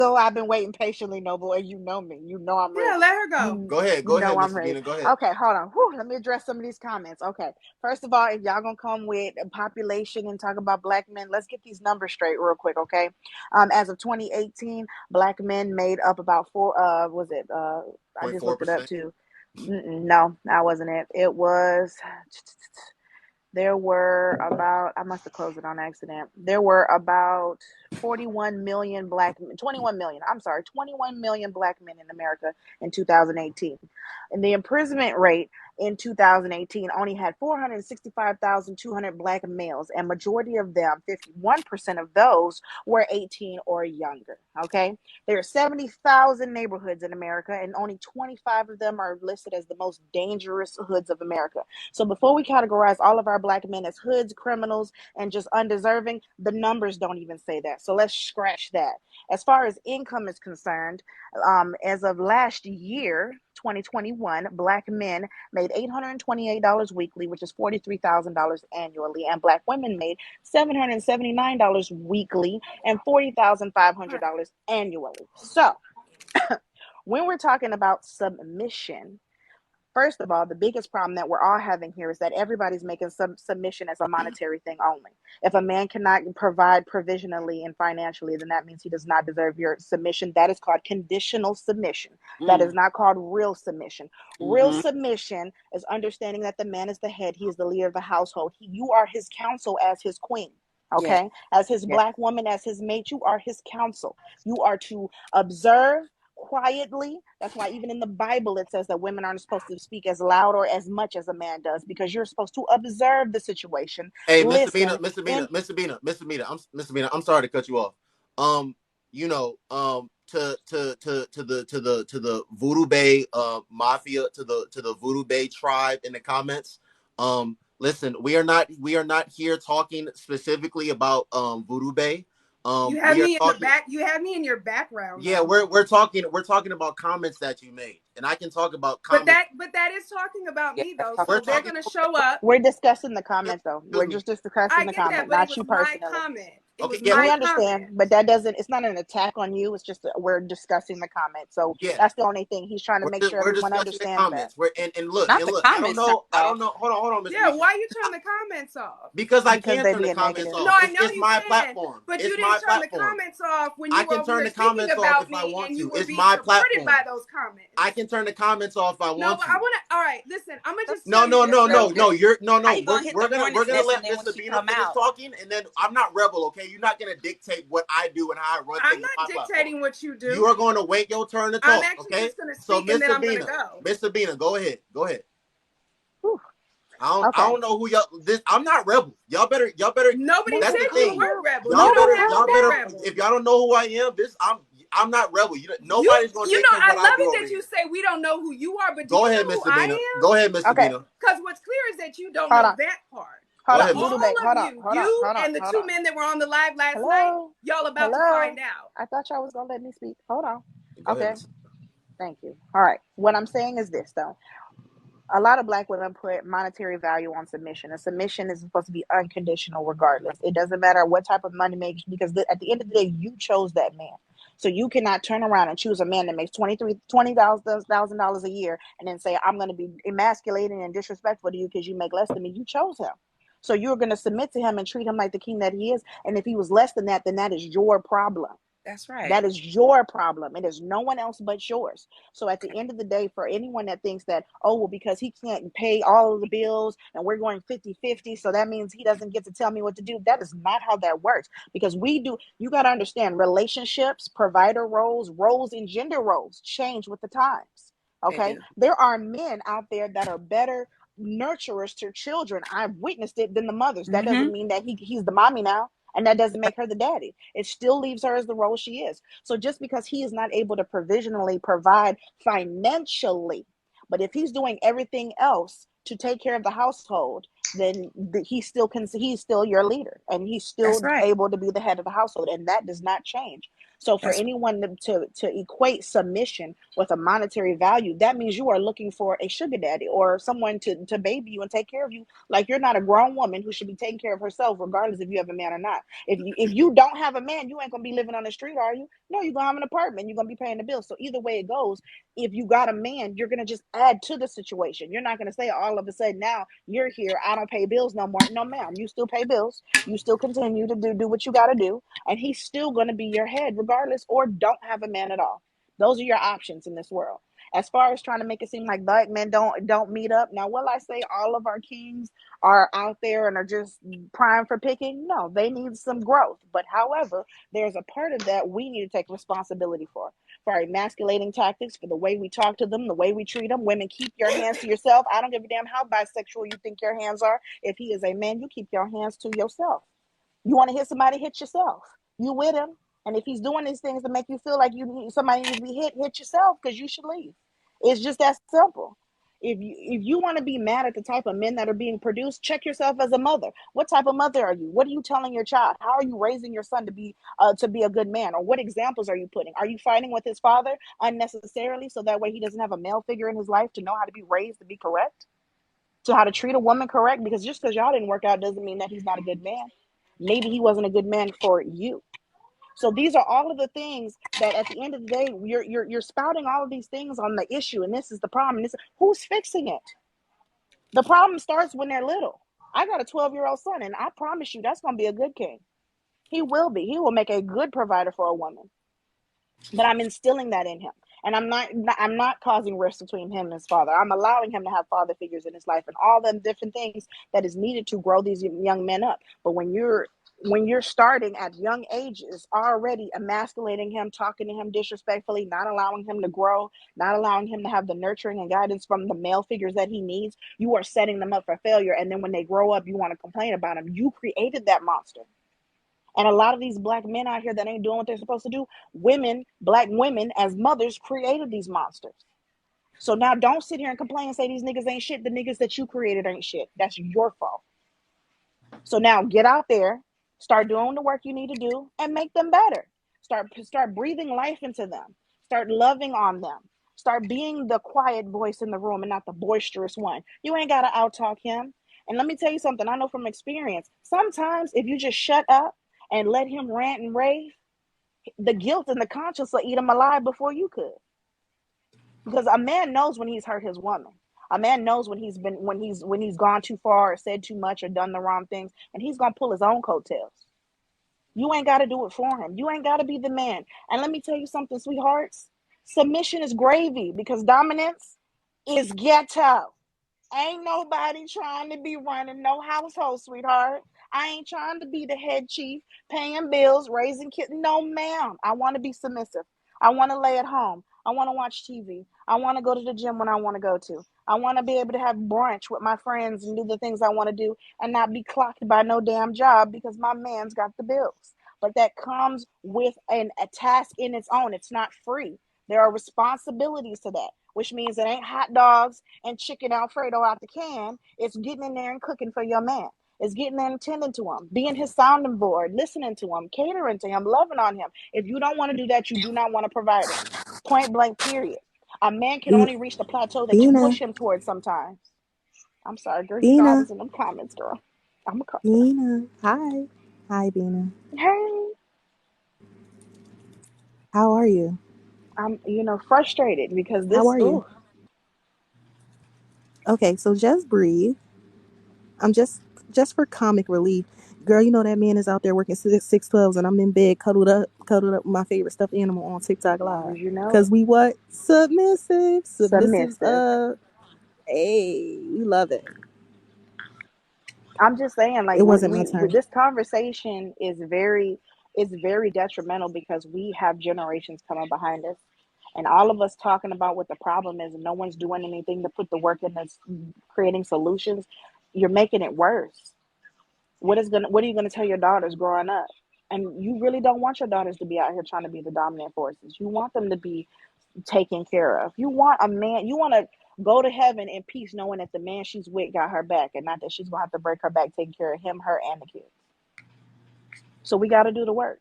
So I've been waiting patiently, Noble, and you know me. You know I'm Yeah, ready. let her go. You Go you ahead, know Miss I'm ready. Sabina. Go ahead. Okay, hold on. Whew, let me address some of these comments. Okay, first of all, if y'all gonna come with a population and talk about black men, let's get these numbers straight real quick, okay? As of 2018, black men made up about four. Was it? I just looked it up 0.4%. too. No, that wasn't it. It was. There were about, I must have closed it on accident. There were about 41 million black, 21 million, I'm sorry, 21 million black men in America in 2018. And the imprisonment rate in 2018 only had 465,200 black males, and majority of them, 51% of those, were 18 or younger. Okay, there are 70,000 neighborhoods in America, and only 25 of them are listed as the most dangerous hoods of America. So before we categorize all of our black men as hoods, criminals, and just undeserving, the numbers don't even say that. So let's scratch that. As far as income is concerned, as of last year, 2021, black men made $828 weekly, which is $43,000 annually, and black women made $779 weekly and $40,500 annually. So when we're talking about submission, first of all, the biggest problem that we're all having here is that everybody's making some submission as a monetary thing only. If a man cannot provide provisionally and financially, then that means he does not deserve your submission. That is called conditional submission. That is not called real submission. Real submission is understanding that the man is the head, he is the leader of the household. You are his counsel as his queen. Yes. Okay, as his Yes. black woman, as his mate, you are his counsel. You are to observe quietly. That's why even in the Bible it says that women aren't supposed to speak as loud or as much as a man does, because you're supposed to observe the situation, Hey, Miss Sabina, listen, Miss Sabina, and Miss Sabina, Miss Sabina. Miss Sabina. I'm sorry to cut you off. You know, to the Voodoo Bay mafia, to the Voodoo Bay tribe in the comments. Listen, we are not here talking specifically about Voodoo Bay. You have We are me in the talking. back. You have me in your background Yeah, though. we're talking about comments that you made, and I can talk about comments. But that is talking about Yes. me though. We're So they're talking. gonna show up. we're discussing the comments though. We're Excuse me. just discussing I the get that, comment, but it not was you my personally. comment. It Okay, was yeah, We my understand, comment. but that doesn't, it's not an attack on you. It's just we're discussing the comment. So yeah. that's the only thing. He's trying to make sure We're everyone discussing the understands that. comments. We're Not and the look. comments turned I don't off. know. Hold on, Miss Yeah, Alicia. why you turn the comments off? Because I Because can they turn the being comments negative. No, off. I know It's you my can, platform. but you It's my didn't turn the platform. comments off when I you were can over turn here the speaking comments off about if I me want and you to. were It's being my supported platform. by those comments. I can turn the comments off if I No, want but I to. want to. All right, listen. I'm gonna just No, tell you no, this no, real no, no. quick. You're no, How no. you gonna hit the We're hornet's gonna nest let and then Miss when she Sabina come finish out? talking, and then I'm not rebel. Okay, you're not gonna dictate what I do and how I run I'm things on not my platform. dictating what you You do. are going to wait your turn to I'm talk. actually Okay. just gonna So speak and then I'm gonna Miss go. Sabina, go ahead. Go ahead. Whew. I Okay. don't know who y'all. This I'm not rebel. Y'all better. Nobody Noble, That's the said you calm thing. were down. rebel. You Noble, don't have calm to be down. rebel. If y'all don't know who I am, I'm not rebel. You Nobody's gonna you know dictate I what I love do it over that you here. say we don't know who you are, but do Go you ahead, know Miss who I Sabina. am? Go ahead, Miss Okay, Sabina. Because what's clear is that you don't hold know on. that part. Go Hold But on. ahead, Miss Voodoo all Bay, Sabina. of hold on. you, Hold on. you Hold on. and the Hold two on. men that were on the live last night, Hello. y'all about to Hello. find out. I thought y'all was going to let me speak. Hold on. Go ahead, Okay. Miss. Thank you. All right. What I'm saying is this, though. A lot of black women put monetary value on submission, and submission is supposed to be unconditional regardless. It doesn't matter what type of money makes, because at the end of the day, you chose that man. So you cannot turn around and choose a man that makes $20,000 a year and then say, I'm going to be emasculating and disrespectful to you because you make less than me. You chose him. So you're going to submit to him and treat him like the king that he is. And if he was less than that, then that is your problem. That's right. That is your problem. It is no one else but yours. So at the end of the day, for anyone that thinks that, oh, well, because he can't pay all of the bills and we're going 50-50, so that means he doesn't get to tell me what to do. That is not how that works. Because you got to understand, relationships, provider roles and gender roles change with the times. They Okay. do. There are men out there that are better nurturers to children. I've witnessed it than the mothers. That doesn't mean that he's the mommy now. And that doesn't make her the daddy. It still leaves her as the role she is. So just because he is not able to provisionally provide financially, but if he's doing everything else to take care of the household, then he's still your leader, and he's That's still right. able to be the head of the household, and that does not change. So for anyone to equate submission with a monetary value, that means you are looking for a sugar daddy or someone to baby you and take care of you. Like you're not a grown woman who should be taking care of herself, regardless if you have a man or not. If you don't have a man, you ain't gonna be living on the street, are you? No, you're gonna have an apartment. You're gonna be paying the bills. So either way it goes, if you got a man, you're gonna just add to the situation. You're not gonna say all of a sudden now you're here, I don't pay bills no more. No, ma'am, you still pay bills. You still continue to do what you gotta do, and he's still gonna be your head regardless, or don't have a man at all. Those are your options in this world. As far as trying to make it seem like black men don't meet up, now will I say all of our kings are out there and are just prime for picking? No, they need some growth. But however, there's a part of that we need to take responsibility for our emasculating tactics, for the way we talk to them, the way we treat them. Women, keep your hands to yourself. I don't give a damn how bisexual you think your hands are. If he is a man, you keep your hands to yourself. You want to hit somebody, hit yourself. You with him. And if he's doing these things to make you feel like somebody needs to be hit yourself, because you should leave. It's just that simple. If you want to be mad at the type of men that are being produced, check yourself as a mother. What type of mother are you? What are you telling your child? How are you raising your son to be a good man? Or what examples are you putting? Are you fighting with his father unnecessarily so that way he doesn't have a male figure in his life to know how to be raised to be correct? To how to treat a woman correct? Because just because y'all didn't work out doesn't mean that he's not a good man. Maybe he wasn't a good man for you. So these are all of the things that at the end of the day, you're spouting all of these things on the issue, and this is the problem. And who's fixing it? The problem starts when they're little. I got a 12-year-old son, and I promise you that's going to be a good king. He will be. He will make a good provider for a woman. But I'm instilling that in him. And I'm not causing rifts between him and his father. I'm allowing him to have father figures in his life and all the different things that is needed to grow these young men up. But when you're starting at young ages, already emasculating him, talking to him disrespectfully, not allowing him to grow, not allowing him to have the nurturing and guidance from the male figures that he needs, you are setting them up for failure. And then when they grow up, you want to complain about them. You created that monster. And a lot of these black men out here that ain't doing what they're supposed to do, black women as mothers created these monsters. So now don't sit here and complain and say these niggas ain't shit. The niggas that you created ain't shit. That's your fault. So now get out there, start doing the work you need to do, and make them better. Start breathing life into them. Start loving on them. Start being the quiet voice in the room and not the boisterous one. You ain't got to out-talk him. And let me tell you something. I know from experience, sometimes if you just shut up and let him rant and rave, the guilt and the conscience will eat him alive before you could. Because a man knows when he's hurt his woman. A man knows when he's gone too far or said too much or done the wrong things, and he's gonna pull his own coattails. You ain't got to do it for him. You ain't got to be the man. And let me tell you something, sweethearts. Submission is gravy because dominance is ghetto. Ain't nobody trying to be running no household, sweetheart. I ain't trying to be the head chief, paying bills, raising kids. No, ma'am. I want to be submissive. I want to lay at home. I want to watch TV. I want to go to the gym when I want to go to. I want to be able to have brunch with my friends and do the things I want to do and not be clocked by no damn job because my man's got the bills. But that comes with a task in its own. It's not free. There are responsibilities to that, which means it ain't hot dogs and chicken Alfredo out the can. It's getting in there and cooking for your man. It's getting there and tending to him, being his sounding board, listening to him, catering to him, loving on him. If you don't want to do that, you do not want to provide it. Point blank, period. A man can only reach the plateau that you push him towards sometimes. I'm sorry, girl. You know I was in them comments, girl. I'm a cuss. Bina, hi. Hi, Bina. Hey. How are you? I'm, frustrated because this. How are you? Okay, so just breathe. I'm just for comic relief. Girl, you know that man is out there working 612s and I'm in bed cuddled up with my favorite stuffed animal on TikTok Live. Because we what? Submissive. Hey, we love it. I'm just saying, like, it wasn't my turn. This conversation is very detrimental because we have generations coming behind us. And all of us talking about what the problem is and no one's doing anything to put the work in this creating solutions, you're making it worse. What are you going to tell your daughters growing up? And you really don't want your daughters to be out here trying to be the dominant forces. You want them to be taken care of. You want a man, you want to go to heaven in peace knowing that the man she's with got her back and not that she's going to have to break her back taking care of him, her, and the kids. So we got to do the work.